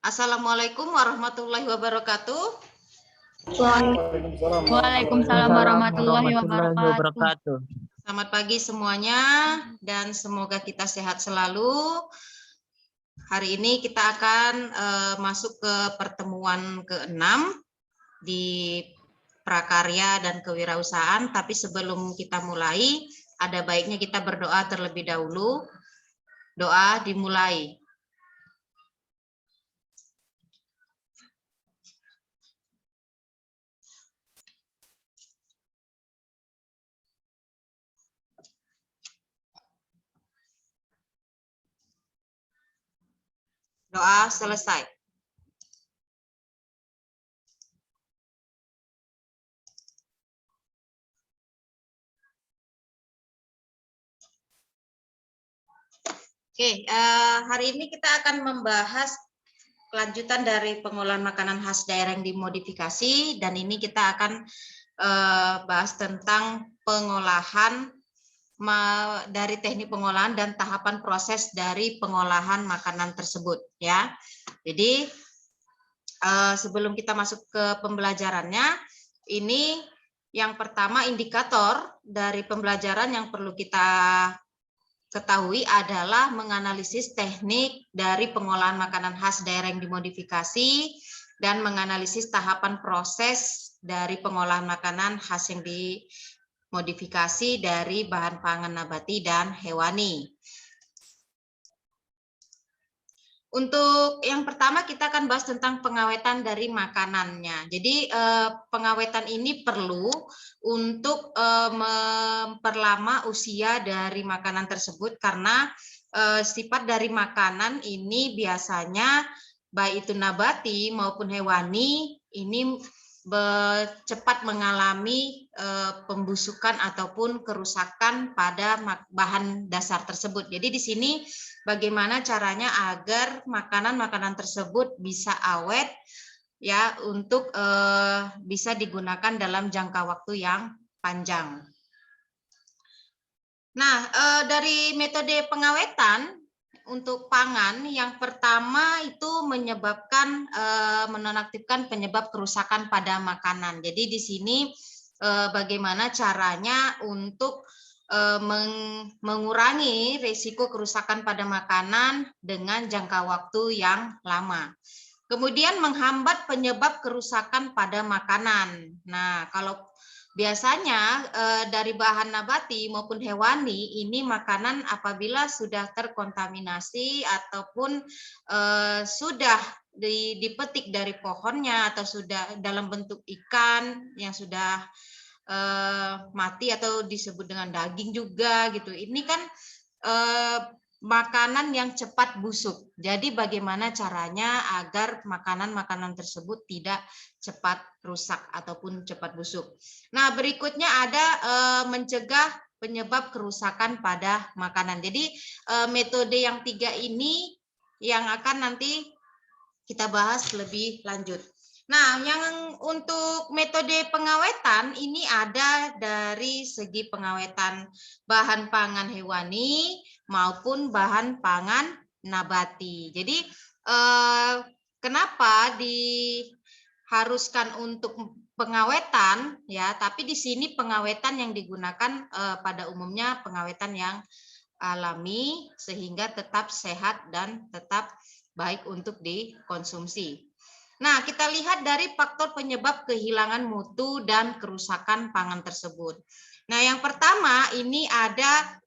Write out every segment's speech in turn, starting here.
Assalamualaikum warahmatullahi wabarakatuh. Waalaikumsalam warahmatullahi wabarakatuh. Selamat pagi semuanya dan semoga kita sehat selalu. Hari ini kita akan masuk ke pertemuan ke-6 di prakarya dan kewirausahaan, tapi sebelum kita mulai, ada baiknya kita berdoa terlebih dahulu. Doa dimulai. Doa selesai. Oke, hari ini kita akan membahas kelanjutan dari pengolahan makanan khas daerah yang dimodifikasi, dan ini kita akan bahas tentang pengolahan dari teknik pengolahan dan tahapan proses dari pengolahan makanan tersebut, ya. Jadi sebelum kita masuk ke pembelajarannya, ini yang pertama indikator dari pembelajaran yang perlu kita ketahui adalah menganalisis teknik dari pengolahan makanan khas daerah yang dimodifikasi dan menganalisis tahapan proses dari pengolahan makanan khas yang dimodifikasi dari bahan pangan nabati dan hewani. Untuk yang pertama kita akan bahas tentang pengawetan dari makanannya. Jadi pengawetan ini perlu untuk memperlama usia dari makanan tersebut karena sifat dari makanan ini biasanya baik itu nabati maupun hewani ini cepat mengalami pembusukan ataupun kerusakan pada bahan dasar tersebut. Jadi di sini bagaimana caranya agar makanan-makanan tersebut bisa awet ya untuk bisa digunakan dalam jangka waktu yang panjang. Nah, dari metode pengawetan untuk pangan yang pertama itu menyebabkan menonaktifkan penyebab kerusakan pada makanan. Jadi di sini bagaimana caranya untuk mengurangi risiko kerusakan pada makanan dengan jangka waktu yang lama. Kemudian menghambat penyebab kerusakan pada makanan. Nah, kalau biasanya dari bahan nabati maupun hewani ini makanan apabila sudah terkontaminasi ataupun sudah dipetik dari pohonnya atau sudah dalam bentuk ikan yang sudah mati atau disebut dengan daging juga gitu. Ini kan makanan yang cepat busuk. Jadi bagaimana caranya agar makanan-makanan tersebut tidak cepat rusak ataupun cepat busuk. Nah, berikutnya ada mencegah penyebab kerusakan pada makanan. Jadi metode yang 3 ini yang akan nanti kita bahas lebih lanjut. Nah, yang untuk metode pengawetan ini ada dari segi pengawetan bahan pangan hewani maupun bahan pangan nabati. Jadi kenapa diharuskan untuk pengawetan ya, tapi di sini pengawetan yang digunakan pada umumnya pengawetan yang alami sehingga tetap sehat dan tetap baik untuk dikonsumsi. Nah, kita lihat dari faktor penyebab kehilangan mutu dan kerusakan pangan tersebut. Nah, yang pertama ini ada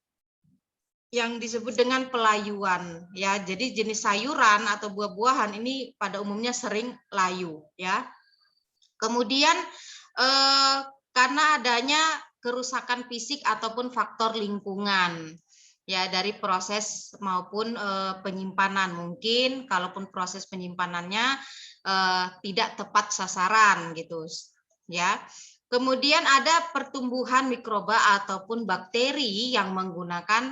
yang disebut dengan pelayuan ya. Jadi jenis sayuran atau buah-buahan ini pada umumnya sering layu ya. Kemudian karena adanya kerusakan fisik ataupun faktor lingkungan ya dari proses maupun penyimpanan, mungkin kalaupun proses penyimpanannya tidak tepat sasaran gitu ya. Kemudian ada pertumbuhan mikroba ataupun bakteri yang menggunakan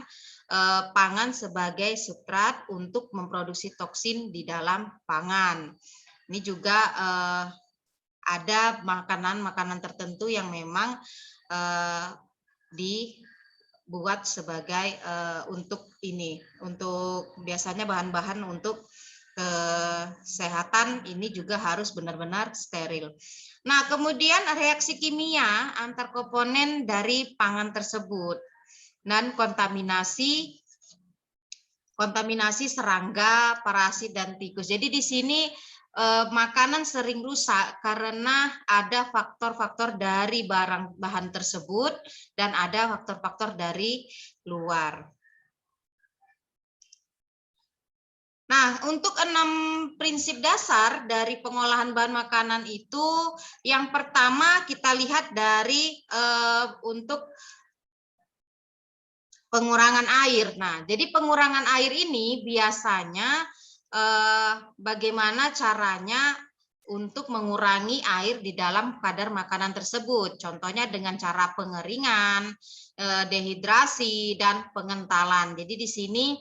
pangan sebagai substrat untuk memproduksi toksin di dalam pangan. Ini juga ada makanan-makanan tertentu yang memang dibuat sebagai untuk biasanya bahan-bahan untuk kesehatan ini juga harus benar-benar steril. Nah, kemudian reaksi kimia antar komponen dari pangan tersebut dan kontaminasi serangga, parasit, dan tikus. Jadi di sini makanan sering rusak karena ada faktor-faktor dari bahan tersebut dan ada faktor-faktor dari luar. Nah, untuk 6 prinsip dasar dari pengolahan bahan makanan itu, yang pertama kita lihat dari untuk pengurangan air. Nah, jadi pengurangan air ini biasanya bagaimana caranya untuk mengurangi air di dalam kadar makanan tersebut. Contohnya dengan cara pengeringan, dehidrasi, dan pengentalan. Jadi di sini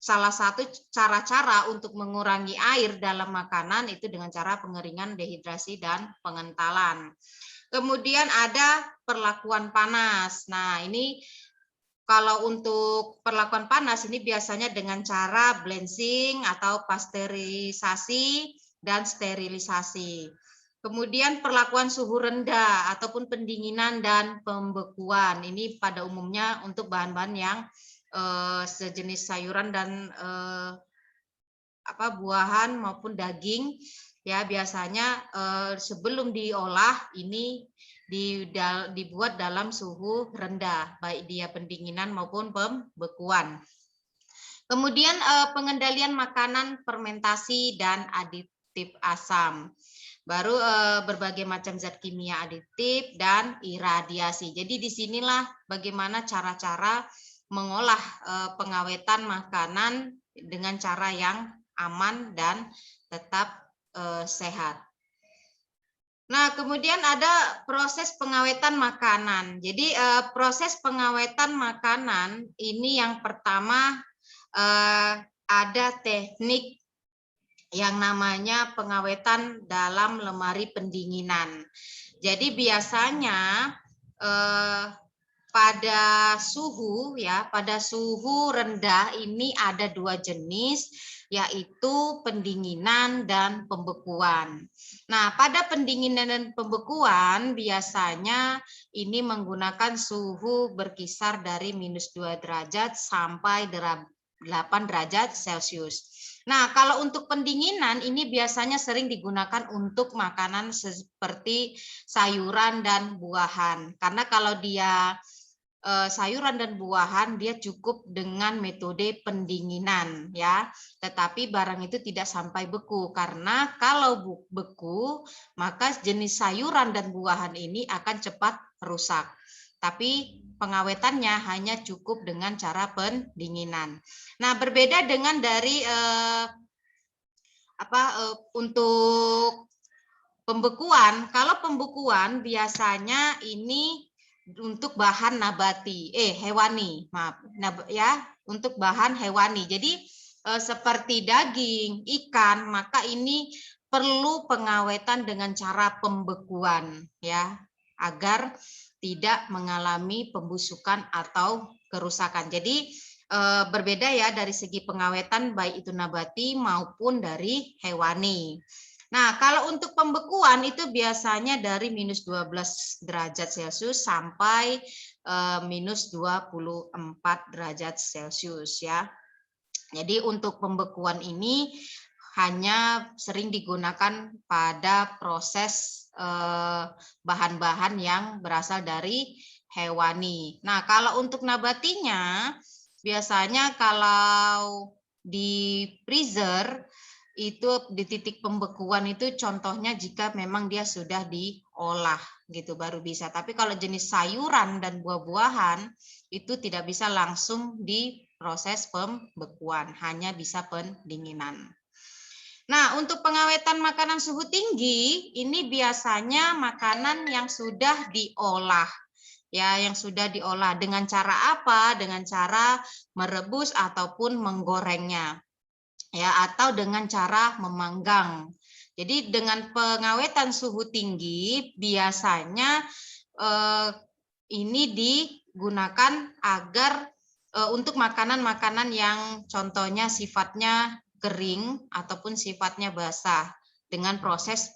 salah satu cara-cara untuk mengurangi air dalam makanan itu dengan cara pengeringan, dehidrasi, dan pengentalan. Kemudian ada perlakuan panas. Nah, ini kalau untuk perlakuan panas ini biasanya dengan cara blanching atau pasteurisasi dan sterilisasi. Kemudian perlakuan suhu rendah ataupun pendinginan dan pembekuan. Ini pada umumnya untuk bahan-bahan yang sejenis sayuran dan buahan maupun daging, ya biasanya sebelum diolah ini dibuat dalam suhu rendah, baik dia pendinginan maupun pembekuan. Kemudian pengendalian makanan, fermentasi, dan aditif asam. Baru berbagai macam zat kimia aditif dan iradiasi. Jadi disinilah bagaimana cara-cara mengolah pengawetan makanan dengan cara yang aman dan tetap sehat. Nah, kemudian ada proses pengawetan makanan. Jadi proses pengawetan makanan ini yang pertama ada teknik yang namanya pengawetan dalam lemari pendinginan. Jadi biasanya pada suhu rendah ini ada 2 jenis, yaitu pendinginan dan pembekuan. Nah, pada pendinginan dan pembekuan biasanya ini menggunakan suhu berkisar dari -2 derajat sampai 8 derajat Celcius. Nah, kalau untuk pendinginan ini biasanya sering digunakan untuk makanan seperti sayuran dan buahan. Karena kalau dia sayuran dan buahan dia cukup dengan metode pendinginan ya, tetapi barang itu tidak sampai beku karena kalau beku maka jenis sayuran dan buahan ini akan cepat rusak. Tapi pengawetannya hanya cukup dengan cara pendinginan. Nah, berbeda dengan dari untuk pembekuan. Kalau pembekuan biasanya ini untuk bahan hewani, untuk bahan hewani. Jadi seperti daging, ikan, maka ini perlu pengawetan dengan cara pembekuan ya, agar tidak mengalami pembusukan atau kerusakan. Jadi berbeda ya dari segi pengawetan baik itu nabati maupun dari hewani. Nah, kalau untuk pembekuan itu biasanya dari -12 derajat Celcius sampai -24 derajat Celcius ya. Jadi untuk pembekuan ini hanya sering digunakan pada proses bahan-bahan yang berasal dari hewani. Nah, kalau untuk nabatinya biasanya kalau di freezer itu di titik pembekuan itu contohnya jika memang dia sudah diolah gitu baru bisa. Tapi kalau jenis sayuran dan buah-buahan itu tidak bisa langsung diproses pembekuan, hanya bisa pendinginan. Nah, untuk pengawetan makanan suhu tinggi ini biasanya makanan yang sudah diolah. Ya, yang sudah diolah dengan cara apa? Dengan cara merebus ataupun menggorengnya. Ya, atau dengan cara memanggang. Jadi dengan pengawetan suhu tinggi biasanya ini digunakan agar untuk makanan-makanan yang contohnya sifatnya kering ataupun sifatnya basah dengan proses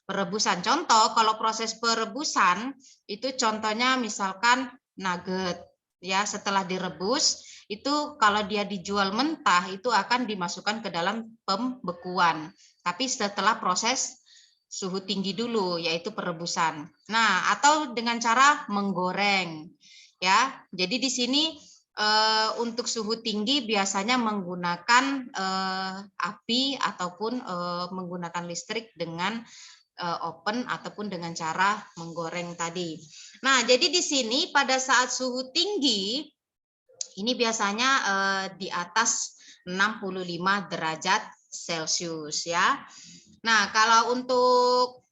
perebusan. Contoh, kalau proses perebusan itu contohnya misalkan nugget ya, setelah direbus itu kalau dia dijual mentah itu akan dimasukkan ke dalam pembekuan. Tapi setelah proses suhu tinggi dulu yaitu perebusan. Nah, atau dengan cara menggoreng ya. Jadi di sini untuk suhu tinggi biasanya menggunakan api ataupun menggunakan listrik dengan oven ataupun dengan cara menggoreng tadi. Nah, jadi di sini pada saat suhu tinggi ini biasanya di atas 65 derajat Celcius ya. Nah, kalau untuk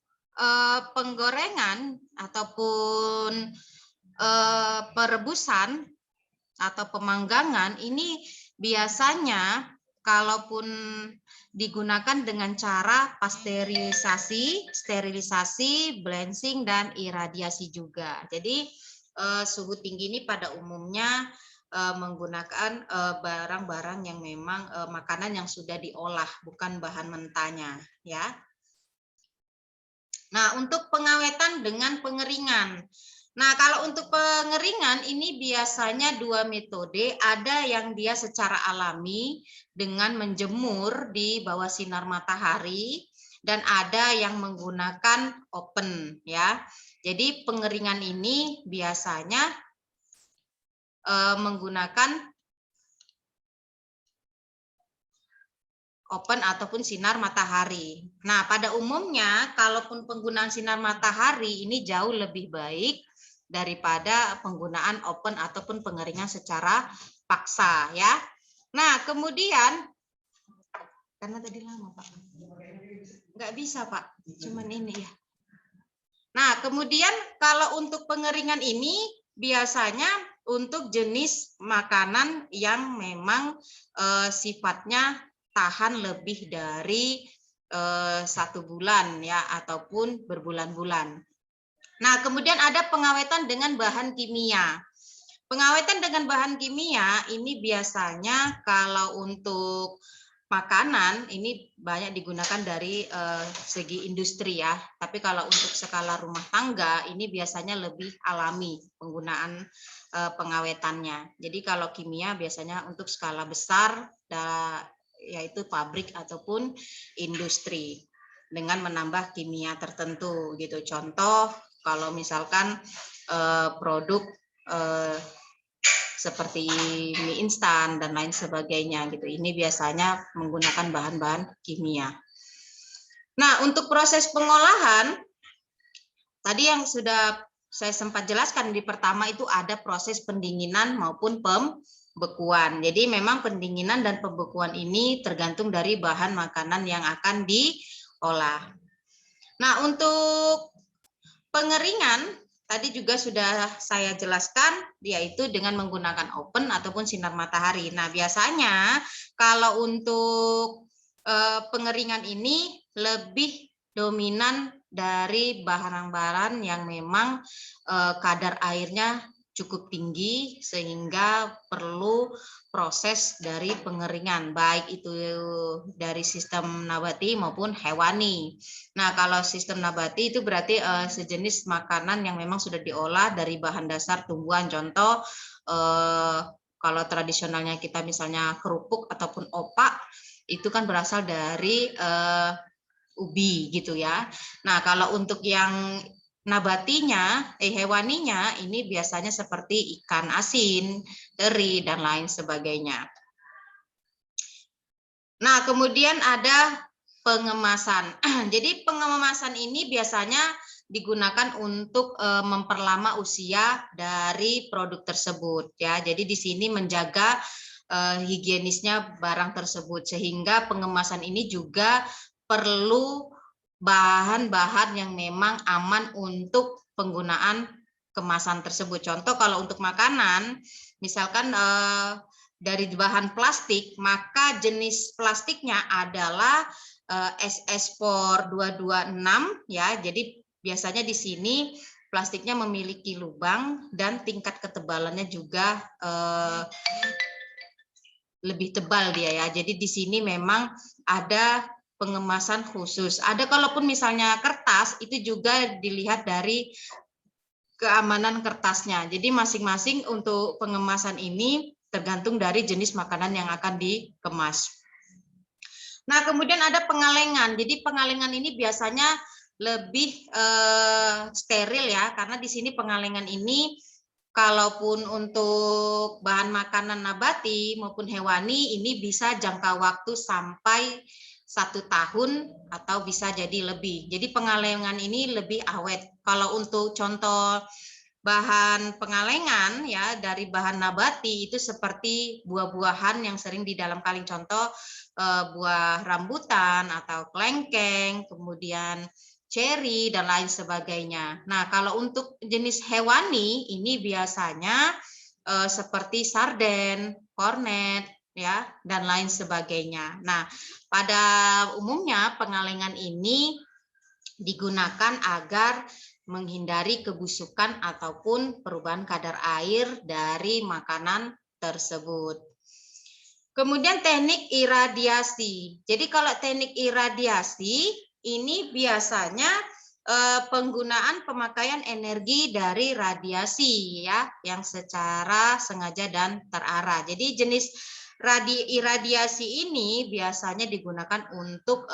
penggorengan ataupun perebusan atau pemanggangan ini biasanya kalaupun digunakan dengan cara pasteurisasi, sterilisasi, blanching dan iradiasi juga. Jadi suhu tinggi ini pada umumnya menggunakan barang-barang yang memang makanan yang sudah diolah, bukan bahan mentahnya ya. Nah, untuk pengawetan dengan pengeringan. Nah, kalau untuk pengeringan ini biasanya dua metode, ada yang dia secara alami dengan menjemur di bawah sinar matahari dan ada yang menggunakan oven ya. Jadi pengeringan ini biasanya menggunakan oven ataupun sinar matahari. Nah, pada umumnya kalaupun penggunaan sinar matahari ini jauh lebih baik daripada penggunaan oven ataupun pengeringan secara paksa ya. Nah, kemudian karena tadi lama Pak, nggak bisa Pak, cuman ini ya. Nah, kemudian kalau untuk pengeringan ini biasanya untuk jenis makanan yang memang sifatnya tahan lebih dari 1 bulan ya ataupun berbulan-bulan. Nah, kemudian ada pengawetan dengan bahan kimia. Pengawetan dengan bahan kimia ini biasanya kalau untuk makanan ini banyak digunakan dari segi industri ya. Tapi kalau untuk skala rumah tangga ini biasanya lebih alami penggunaan pengawetannya. Jadi kalau kimia biasanya untuk skala besar yaitu pabrik ataupun industri dengan menambah kimia tertentu gitu. Contoh kalau misalkan produk seperti mie instan dan lain sebagainya gitu. Ini biasanya menggunakan bahan-bahan kimia. Nah, untuk proses pengolahan tadi yang sudah saya sempat jelaskan di pertama itu ada proses pendinginan maupun pembekuan. Jadi memang pendinginan dan pembekuan ini tergantung dari bahan makanan yang akan diolah. Nah, untuk pengeringan tadi juga sudah saya jelaskan, yaitu dengan menggunakan oven ataupun sinar matahari. Nah, biasanya kalau untuk pengeringan ini lebih dominan dari barang-barang yang memang kadar airnya cukup tinggi sehingga perlu proses dari pengeringan, baik itu dari sistem nabati maupun hewani. Nah, kalau sistem nabati itu berarti sejenis makanan yang memang sudah diolah dari bahan dasar tumbuhan. Contoh, kalau tradisionalnya kita misalnya kerupuk ataupun opak, itu kan berasal dari ubi gitu ya. Nah, kalau untuk yang nabatinya, hewaninya, ini biasanya seperti ikan asin, teri, dan lain sebagainya. Nah, kemudian ada pengemasan. Jadi pengemasan ini biasanya digunakan untuk memperlama usia dari produk tersebut ya. Jadi di sini menjaga higienisnya barang tersebut sehingga pengemasan ini juga perlu bahan-bahan yang memang aman untuk penggunaan kemasan tersebut. Contoh kalau untuk makanan, misalkan dari bahan plastik, maka jenis plastiknya adalah SS4 226 ya. Jadi biasanya di sini plastiknya memiliki lubang dan tingkat ketebalannya juga lebih tebal dia ya. Jadi di sini memang ada pengemasan khusus. Ada kalaupun misalnya kertas itu juga dilihat dari keamanan kertasnya. Jadi masing-masing untuk pengemasan ini tergantung dari jenis makanan yang akan dikemas. Nah, kemudian ada pengalengan. Jadi pengalengan ini biasanya lebih steril ya, karena di sini pengalengan ini kalaupun untuk bahan makanan nabati maupun hewani ini bisa jangka waktu sampai 1 tahun atau bisa jadi lebih. Jadi pengalengan ini lebih awet. Kalau untuk contoh bahan pengalengan ya dari bahan nabati itu seperti buah-buahan yang sering di dalam kaleng, contoh buah rambutan atau kelengkeng, kemudian ceri dan lain sebagainya. Nah, kalau untuk jenis hewani ini biasanya seperti sarden, kornet ya dan lain sebagainya. Nah, pada umumnya pengalengan ini digunakan agar menghindari kebusukan ataupun perubahan kadar air dari makanan tersebut. Kemudian teknik iradiasi. Jadi kalau teknik iradiasi ini biasanya penggunaan pemakaian energi dari radiasi ya yang secara sengaja dan terarah. Jadi jenis iradiasi ini biasanya digunakan untuk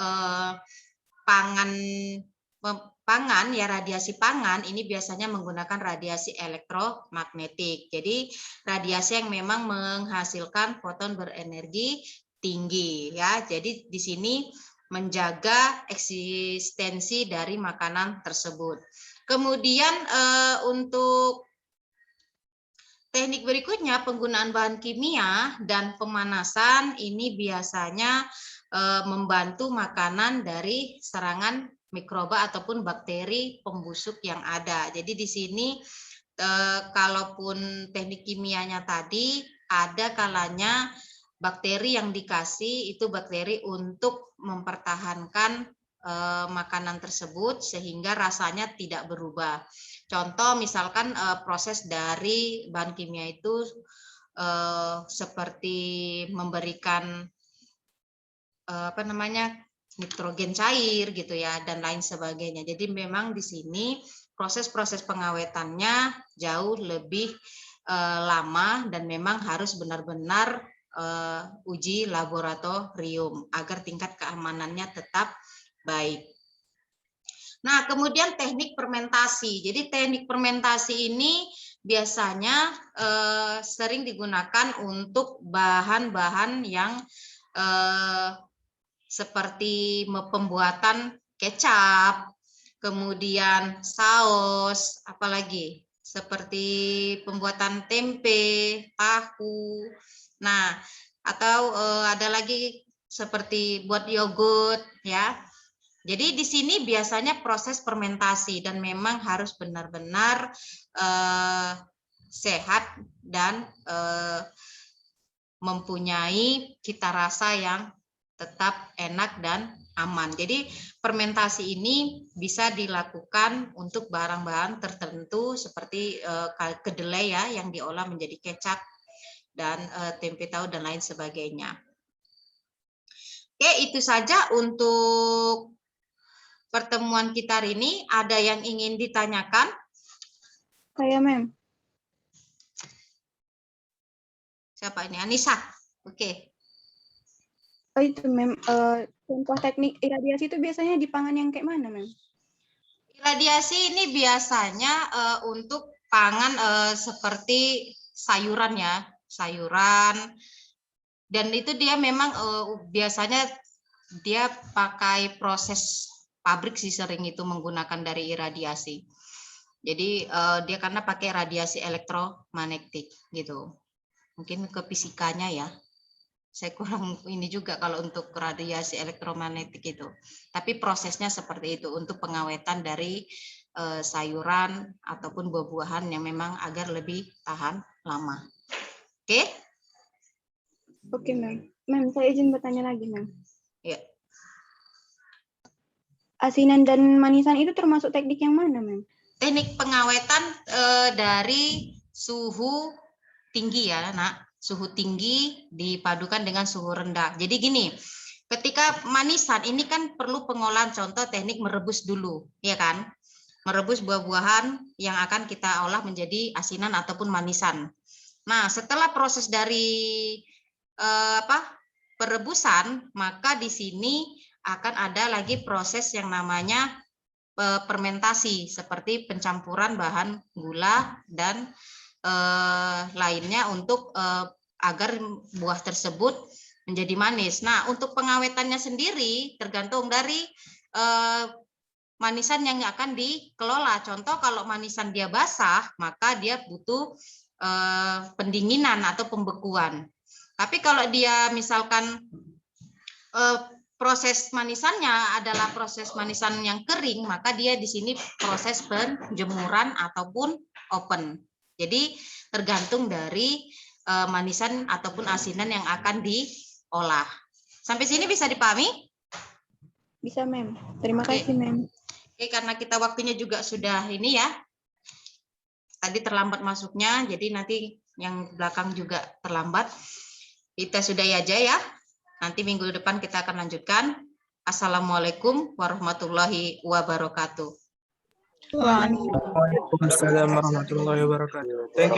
pangan ya, radiasi pangan ini biasanya menggunakan radiasi elektromagnetik. Jadi radiasi yang memang menghasilkan foton berenergi tinggi ya. Jadi di sini menjaga eksistensi dari makanan tersebut. Kemudian untuk teknik berikutnya penggunaan bahan kimia dan pemanasan ini biasanya membantu makanan dari serangan mikroba ataupun bakteri pembusuk yang ada. Jadi di sini kalaupun teknik kimianya tadi ada kalanya bakteri yang dikasih itu bakteri untuk mempertahankan makanan tersebut sehingga rasanya tidak berubah. Contoh misalkan proses dari bahan kimia itu seperti memberikan nitrogen cair gitu ya dan lain sebagainya. Jadi memang di sini proses-proses pengawetannya jauh lebih lama dan memang harus benar-benar uji laboratorium agar tingkat keamanannya tetap baik. Nah, kemudian teknik fermentasi. Jadi teknik fermentasi ini biasanya sering digunakan untuk bahan-bahan yang seperti pembuatan kecap, kemudian saus, apalagi seperti pembuatan tempe, tahu. Nah, atau ada lagi seperti buat yogurt ya. Jadi di sini biasanya proses fermentasi dan memang harus benar-benar sehat dan mempunyai cita rasa yang tetap enak dan aman. Jadi fermentasi ini bisa dilakukan untuk barang-barang tertentu seperti kedelai ya yang diolah menjadi kecap dan tempe tahu dan lain sebagainya. Oke, itu saja untuk pertemuan kita hari ini. Ada yang ingin ditanyakan? Saya, Mem. Siapa ini? Anissa. Oke. Oh itu, Mem. Contoh teknik iradiasi itu biasanya di pangan yang kayak mana, Mem? Iradiasi ini biasanya untuk pangan seperti sayuran ya, sayuran. Dan itu dia memang biasanya dia pakai proses pabrik sih sering itu menggunakan dari iradiasi. Jadi dia karena pakai radiasi elektromagnetik gitu. Mungkin ke fisikanya ya. Saya kurang ini juga kalau untuk radiasi elektromagnetik itu. Tapi prosesnya seperti itu untuk pengawetan dari sayuran ataupun buah-buahan yang memang agar lebih tahan lama. Oke? Oke, Mem. Mem, saya izin bertanya lagi, Mem. Ya. Asinan dan manisan itu termasuk teknik yang mana, Mem? Teknik pengawetan dari suhu tinggi ya, Nak. suhu tinggi dipadukan dengan suhu rendah. Jadi gini, ketika manisan ini kan perlu pengolahan, contoh teknik merebus dulu, ya kan? Merebus buah-buahan yang akan kita olah menjadi asinan ataupun manisan. Nah, setelah proses dari perebusan, maka di sini akan ada lagi proses yang namanya fermentasi, seperti pencampuran bahan gula dan lainnya untuk agar buah tersebut menjadi manis. Nah, untuk pengawetannya sendiri tergantung dari manisan yang akan dikelola. Contoh kalau manisan dia basah, maka dia butuh pendinginan atau pembekuan. Tapi kalau dia misalkan proses manisannya adalah proses manisan yang kering, maka dia di sini proses penjemuran ataupun open. Jadi tergantung dari manisan ataupun asinan yang akan diolah. Sampai sini bisa dipahami? Bisa, Mem. Terima kasih, Mem. Oke, karena kita waktunya juga sudah ini ya. Tadi terlambat masuknya, jadi nanti yang belakang juga terlambat. Kita sudahi aja ya. Nanti minggu depan kita akan lanjutkan. Assalamualaikum warahmatullahi wabarakatuh. Waalaikumsalam warahmatullahi wabarakatuh. Thank you.